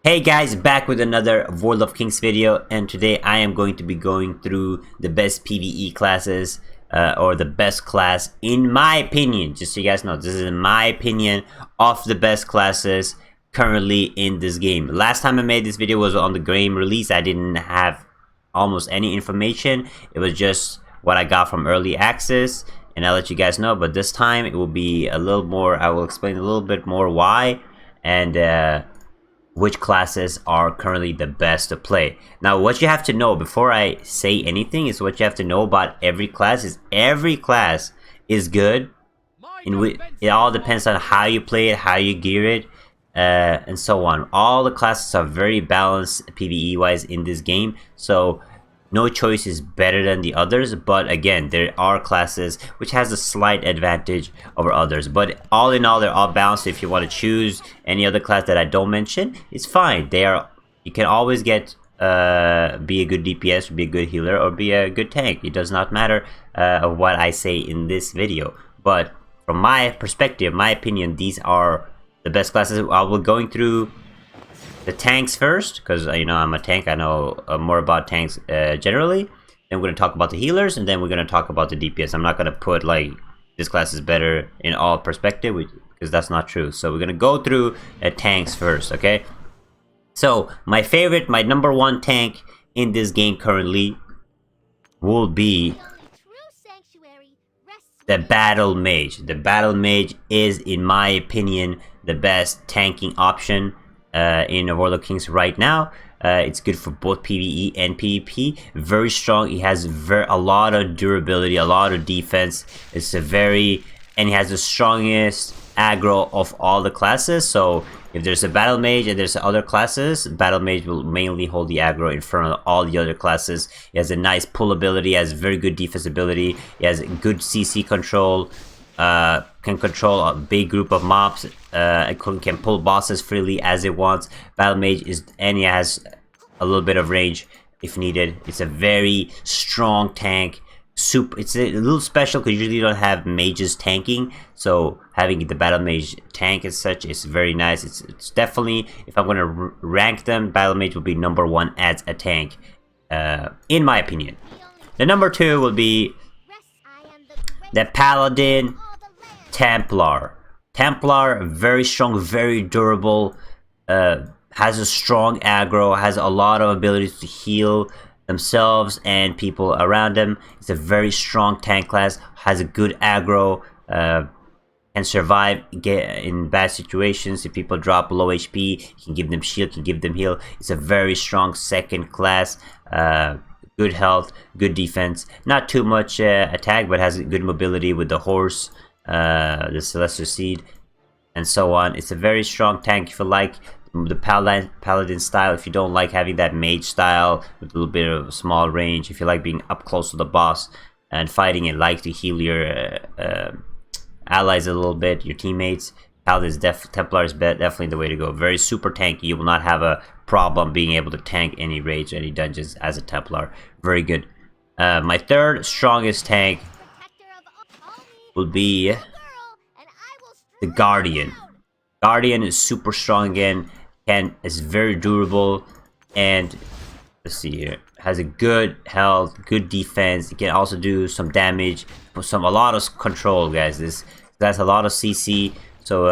Hey guys, back with another World of Kings video, and today I am going to be going through the best PvE classes, or the best class in my opinion. Just so you guys know, this is my opinion of the best classes currently in this game. Last time I made this video was on the game release. I didn't have almost any information. It was just what I got from early access, and I'll let you guys know. But this time it will be a little more, I will explain a little bit more why, and which classes are currently the best to play. Now, what you have to know before I say anything is what you have to know about every class is good. It all depends on how you play it, how you gear it, and so on. All the classes are very balanced PvE wise in this game, so no choice is better than the others, but again, there are classes which has a slight advantage over others. But all in all, they're all balanced. If you want to choose any other class that I don't mention, it's fine. You can always get be a good DPS, be a good healer, or be a good tank. It does not matter of what I say in this video. But from my perspective, my opinion, these are the best classes. I will going through the tanks first, because I'm a tank. I know more about tanks generally. Then we're going to talk about the healers, and then we're going to talk about the DPS. I'm not going to put like this class is better in all perspective, because that's not true. So we're going to go through tanks first, okay? So my number one tank in this game currently will be the Battle Mage. The Battle Mage is, in my opinion, the best tanking option in World of Kings right now. It's good for both PvE and PvP. Very strong. He has a lot of durability, a lot of defense. And he has the strongest aggro of all the classes. So if there's a Battle Mage and there's other classes, Battle Mage will mainly hold the aggro in front of all the other classes. He has a nice pull ability, he has very good defense ability, he has good CC control, can control a big group of mobs, can pull bosses freely as it wants. Battle Mage he has a little bit of range if needed. It's a very strong tank. It's a little special because usually you don't have mages tanking, so having the Battle Mage tank as such is very nice. It's definitely, if I'm going to rank them, Battle Mage will be number one as a tank, in my opinion. The number two will be the Paladin Templar. Templar, very strong, very durable, has a strong aggro, has a lot of abilities to heal themselves and people around them. It's a very strong tank class, has a good aggro, can survive in bad situations. If people drop low HP, you can give them shield, can give them heal. It's a very strong second class. Good health, good defense, not too much attack, but has good mobility with the horse, the Celestial Seed, and so on. It's a very strong tank if you like the paladin style. If you don't like having that mage style with a little bit of small range, if you like being up close to the boss and fighting and like to heal your allies a little bit, your teammates, Templar is definitely the way to go. Very super tanky. You will not have a problem being able to tank any raids or any dungeons as a Templar. Very good. My third strongest tank will be the Guardian. Guardian is super strong again, is very durable, and let's see here, has a good health, good defense. It can also do some damage, a lot of control, guys. That's a lot of CC, so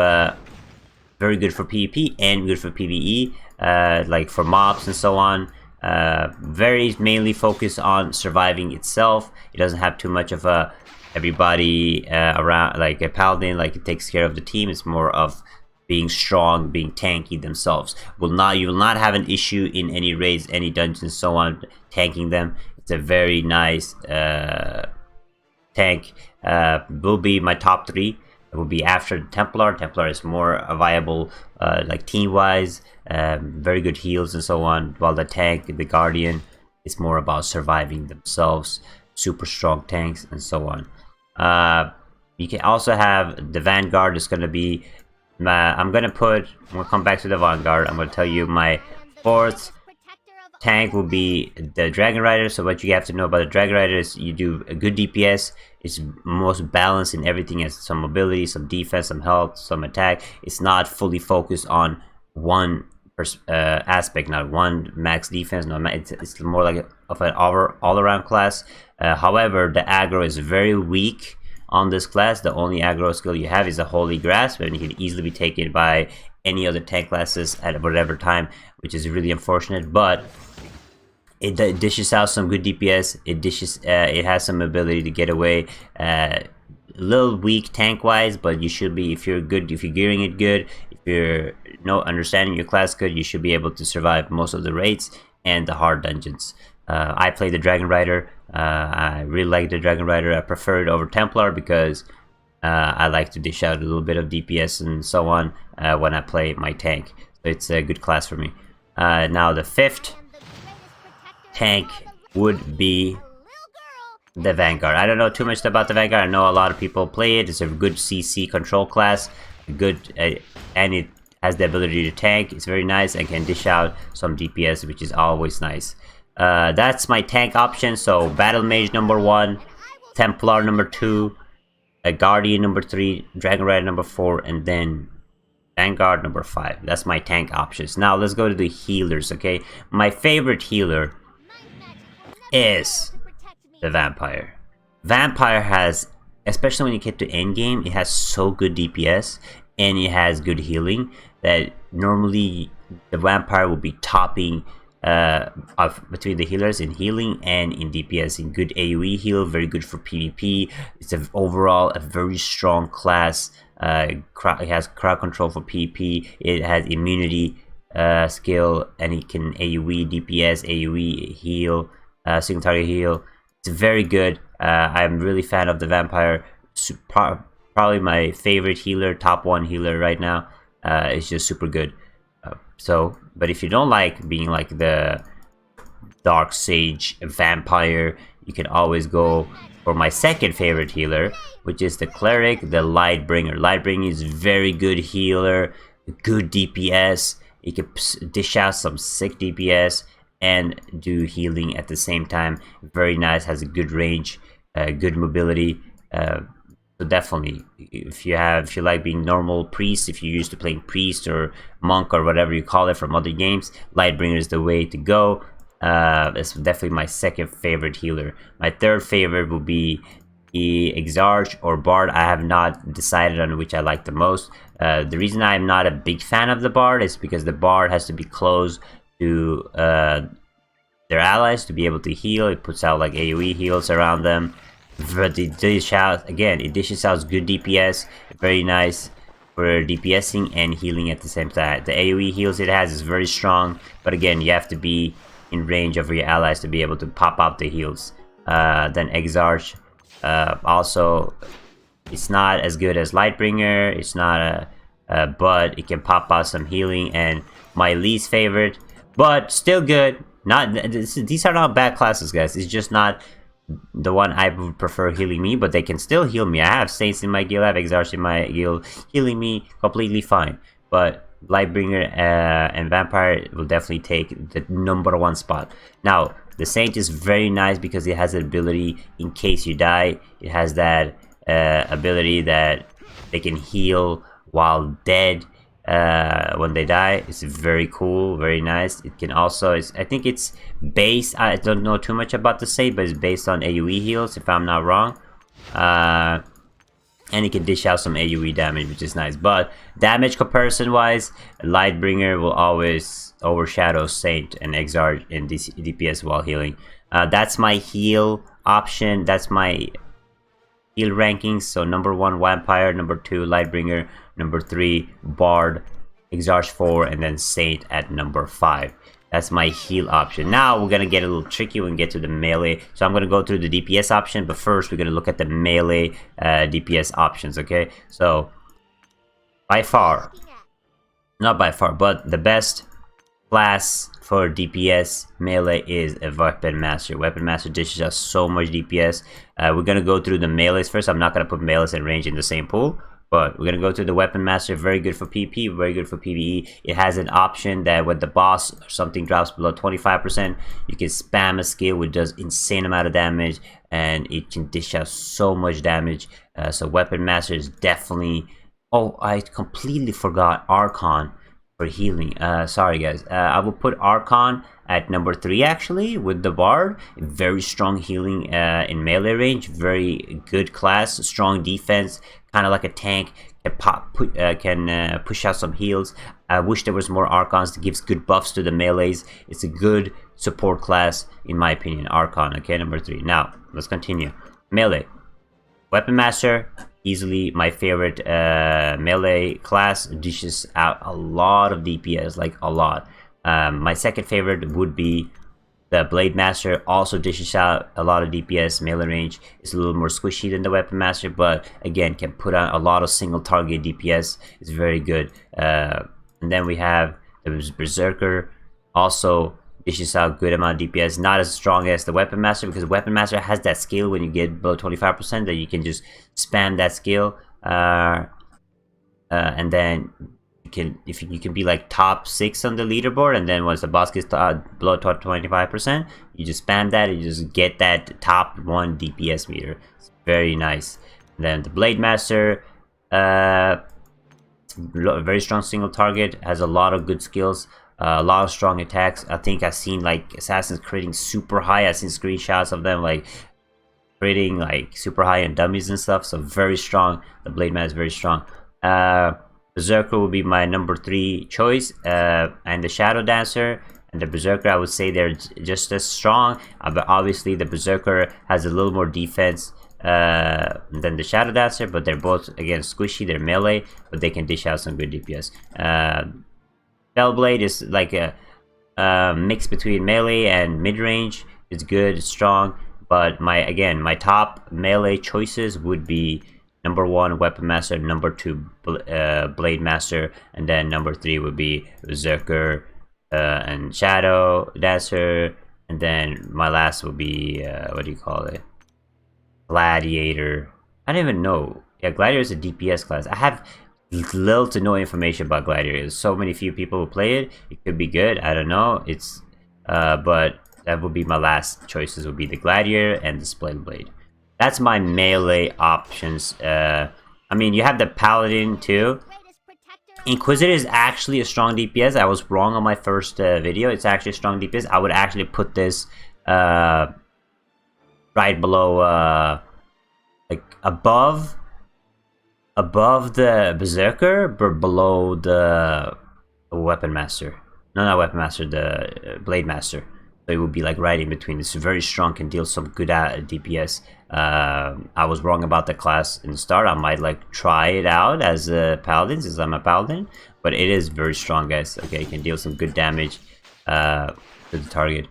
very good for PvP and good for PvE, like for mobs and so on. Very mainly focused on surviving itself. It doesn't have too much of a everybody around like a paladin, like it takes care of the team. It's more of being strong, being tanky themselves. You will not have an issue in any raids, any dungeons, so on, tanking them. It's a very nice tank. Will be my top three. It will be after the Templar. Templar is more viable, like team-wise, very good heals and so on. While the tank, the Guardian, is more about surviving themselves. Super strong tanks and so on. You can also have the Vanguard. Is going to be I'm gonna come back to the Vanguard. I'm gonna tell you my fourth tank will be the Dragon Rider. So what you have to know about the Dragon Rider is you do a good DPS. It's most balanced in everything. It has some mobility, some defense, some health, some attack. It's not fully focused on one aspect, not one max defense. No, it's more like of an all-around class. However, the aggro is very weak on this class. The only aggro skill you have is a Holy Grasp, and it can easily be taken by any other tank classes at whatever time, which is really unfortunate. But it dishes out some good DPS. It has some ability to get away. A little weak tank wise, but you should be, if you're gearing it good, if you're understanding your class good, you should be able to survive most of the raids and the hard dungeons. I play the Dragon Rider. I really like the Dragon Rider. I prefer it over Templar because I like to dish out a little bit of DPS and so on when I play my tank. So it's a good class for me. Now the fifth tank would be the Vanguard. I don't know too much about the Vanguard. I know a lot of people play it. It's a good CC control class, good, and it has the ability to tank. It's very nice and can dish out some DPS, which is always nice. That's my tank option. So Battle Mage number 1, Templar number 2, a Guardian number 3, Dragon Rider number 4, and then Vanguard number 5. That's my tank options. Now let's go to the healers. Okay, my favorite healer is the Vampire. Vampire has, especially when you get to end game, it has so good DPS and it has good healing that normally the Vampire will be topping between the healers in healing and in DPS. In good AoE heal, very good for PvP. It's overall a very strong class. It has crowd control for PvP. It has immunity skill, and it can AoE DPS, AoE heal, single target heal. It's very good. I'm really fan of the Vampire. Probably my favorite healer, top 1 healer right now. It's just super good. But if you don't like being like the Dark Sage Vampire, you can always go for my second favorite healer, which is the Cleric, the Lightbringer. Lightbringer is very good healer, good DPS. It can dish out some sick DPS and do healing at the same time. Very nice, has a good range, good mobility. So definitely, if you like being normal priest, if you're used to playing priest or monk or whatever you call it from other games, Lightbringer is the way to go. It's definitely my second favorite healer. My third favorite will be the Exarch or Bard. I have not decided on which I like the most. The reason I'm not a big fan of the Bard is because the Bard has to be close to their allies to be able to heal. It puts out like AoE heals around them. But it dishes out good DPS, very nice for DPSing and healing at the same time. The AoE heals it has is very strong, but again, you have to be in range of your allies to be able to pop out the heals. Then Exarch, also, it's not as good as Lightbringer. It's not but it can pop out some healing. And my least favorite, but still good. These are not bad classes, guys. It's just not the one I would prefer healing me, but they can still heal me. I have Saints in my guild, I have Exarch in my guild, healing me completely fine. But Lightbringer and Vampire will definitely take the number 1 spot. Now, the Saint is very nice because it has an ability in case you die. It has that ability that they can heal while dead. When they die. It's very cool, very nice. It can also, I think it's based, I don't know too much about the Saint, but it's based on AoE heals if I'm not wrong. And it can dish out some AoE damage, which is nice. But damage comparison wise, Lightbringer will always overshadow Saint and Exarch in DPS while healing. That's my heal option. That's my heal rankings. So number 1 Vampire, number 2 Lightbringer, number 3 Bard, Exarch 4, and then Saint at number 5. That's my heal option. Now we're gonna get a little tricky when we get to the melee. So I'm gonna go through the DPS option, but first we're gonna look at the melee DPS options. Okay, so by far, not by far, but the best class for DPS melee is a Weapon Master. Weapon Master dishes us so much DPS. We're gonna go through the melees first. I'm not gonna put melees and range in the same pool, but we're gonna go to the Weapon Master. Very good for PvP, very good for PvE. It has an option that when the boss or something drops below 25%, you can spam a skill which does insane amount of damage, and it can dish out so much damage. So Weapon Master is definitely. Oh, I completely forgot Archon. for healing. Sorry guys. I will put Archon at number 3 actually with the Bard. Very strong healing in melee range. Very good class. Strong defense. Kind of like a tank. Can push out some heals. I wish there was more Archons that gives good buffs to the melees. It's a good support class in my opinion. Archon. Okay, number 3. Now let's continue. Melee. Weapon Master. Easily my favorite melee class. Dishes out a lot of DPS, like a lot. My second favorite would be the Blade Master. Also dishes out a lot of DPS. Melee range is a little more squishy than the Weapon Master, but again can put on a lot of single target DPS. It's very good. And then we have the Berserker. Also dishes out good amount of DPS. Not as strong as the Weapon Master, because Weapon Master has that skill when you get below 25% that you can just spam that skill, and then you can be like top 6 on the leaderboard, and then once the boss gets below 25%, you just spam that and you just get that top 1 DPS meter. It's very nice. And then the Blade Master, very strong single target, has a lot of good skills. A lot of strong attacks. I think I've seen like assassins critting super high. I've seen screenshots of them like critting like super high in dummies and stuff. So very strong. The Blade Man is very strong. Berserker will be my number 3 choice, and the Shadow Dancer and the Berserker, I would say they're just as strong. But obviously the Berserker has a little more defense than the Shadow Dancer, but they're both again squishy. They're melee, but they can dish out some good DPS. Spellblade is like a mix between melee and mid-range. It's good, it's strong, but my top melee choices would be number 1 Weapon Master, number 2 Blade Master, and then number 3 would be Berserker and Shadow Dancer, and then my last would be what do you call it? Gladiator. I don't even know. Yeah, Gladiator is a DPS class. I have little to no information about Gladiator. There's so many few people who play it. It could be good. I don't know. It's but that would be my last choices. Would be the Gladiator and the Split Blade. That's my melee options. I mean, you have the Paladin too. Inquisitor is actually a strong DPS. I was wrong on my first video. It's actually a strong DPS. I would actually put this right below, like above the Berserker, but below the Weapon Master. No, not Weapon Master, the Blade Master. So it would be like right in between. It's very strong, can deal some good DPS. I was wrong about the class in the start. I might like try it out as a Paladin, since I'm a Paladin. But it is very strong, guys. Okay, it can deal some good damage to the target.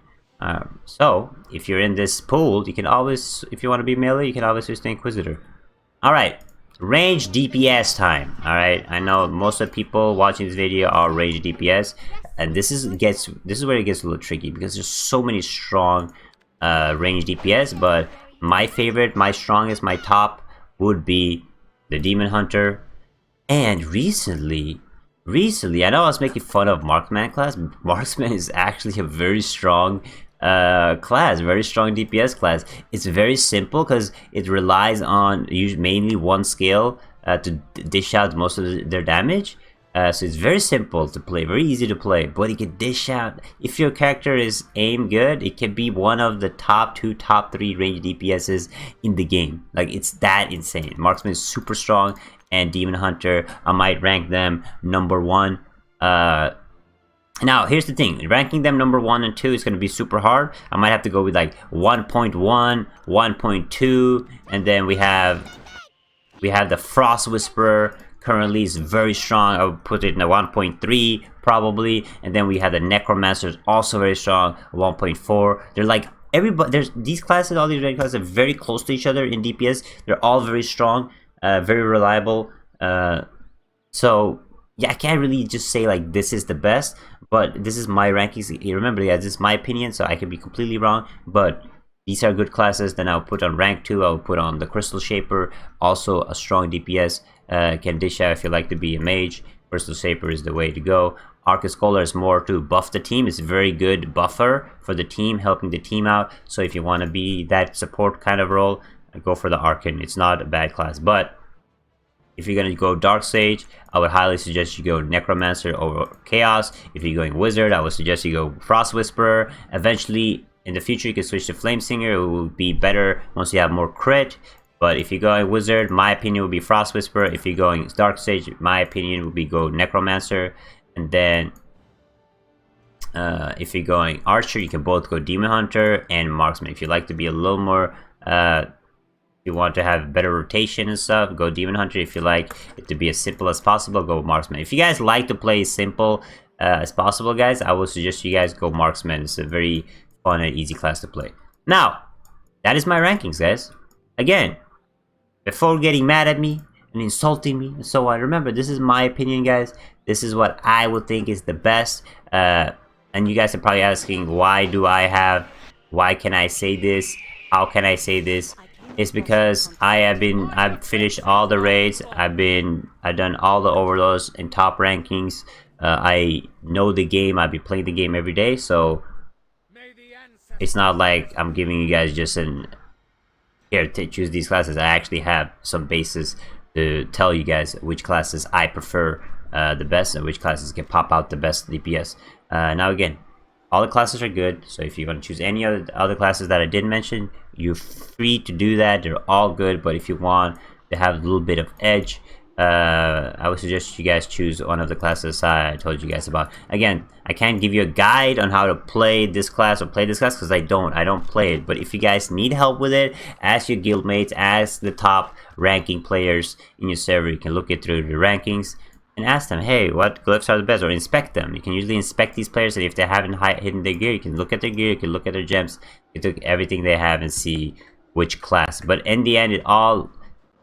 So if you're in this pool, you can always, if you want to be melee, you can always use the Inquisitor. Alright. Range DPS time. Alright, I know most of the people watching this video are range DPS, and this is where it gets a little tricky, because there's so many strong range DPS. But my favorite, my strongest, my top would be the Demon Hunter. And recently I know I was making fun of Marksman class, but Marksman is actually a very strong class, very strong DPS class. It's very simple because it relies on mainly one skill to dish out most of their damage. So it's very simple to play, very easy to play, but it can dish out. If your character is aim good, it can be one of the top 2, top 3 range DPSs in the game. Like, it's that insane. Marksman is super strong, and Demon Hunter, I might rank them number 1. Now, here's the thing. Ranking them number 1 and 2 is going to be super hard. I might have to go with like 1.1, 1.2, and then we have the Frost Whisperer. Currently is very strong. I would put it in a 1.3 probably, and then we have the Necromancer, also very strong, 1.4. They're like everybody. There's these classes, all these rank classes are very close to each other in DPS. They're all very strong, very reliable. So yeah, I can't really just say like this is the best, but this is my rankings. Remember, guys, this is my opinion, so I could be completely wrong, but these are good classes. Then I'll put on rank 2. I'll put on the Crystal Shaper, also a strong DPS. Can dish out if you like to be a mage. Crystal Shaper is the way to go. Arcus Scholar is more to buff the team. It's a very good buffer for the team, helping the team out. So if you want to be that support kind of role, go for the Arcan. It's not a bad class. But If you're gonna go Dark Sage, I would highly suggest you go Necromancer over Chaos. If you're going Wizard, I would suggest you go Frost Whisperer. Eventually, in the future, you can switch to Flame Singer. It will be better once you have more crit. But if you're going Wizard, my opinion would be Frost Whisperer. If you're going Dark Sage, my opinion would be go Necromancer. And then if you're going Archer, you can both go Demon Hunter and Marksman. If you like to be a little more you want to have better rotation and stuff, go Demon Hunter. If you like it to be as simple as possible, go Marksman. If you guys like to play as simple as possible, guys, I would suggest you guys go Marksman. It's a very fun and easy class to play. Now, that is my rankings, guys. Again, before getting mad at me and insulting me and so on, remember, this is my opinion, guys. This is what I would think is the best. And you guys are probably asking, why can I say this? How can I say this? It's because I've finished all the raids. I've done all the overloads and top rankings. I know the game. I've been playing the game every day, so it's not like I'm giving you guys just here to choose these classes. I actually have some basis to tell you guys which classes I prefer the best and which classes can pop out the best DPS. Now again, all the classes are good, so if you want to choose any other classes that I didn't mention, you're free to do that. They're all good, but if you want to have a little bit of edge, I would suggest you guys choose one of the classes I told you guys about. Again, I can't give you a guide on how to play this class or play this class because I don't play it. But if you guys need help with it, ask your guildmates, ask the top ranking players in your server. You can look it through the rankings and ask them, hey, what glyphs are the best, or inspect them. You can usually inspect these players, and if they haven't hidden their gear, you can look at their gear, you can look at their gems, you can look at everything they have and see which class. But in the end, it all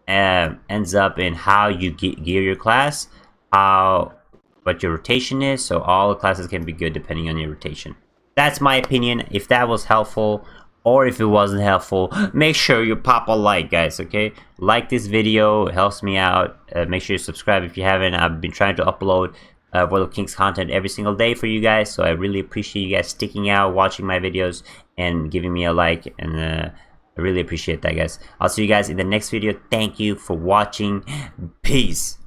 ends up in how you gear your class, what your rotation is, so all the classes can be good depending on your rotation. That's my opinion. If that was helpful, or if it wasn't helpful, make sure you pop a like, guys, okay? Like this video, it helps me out. Make sure you subscribe if you haven't. I've been trying to upload World of Kings content every single day for you guys, so I really appreciate you guys sticking out, watching my videos, and giving me a like, and I really appreciate that, guys. I'll see you guys in the next video. Thank you for watching. Peace.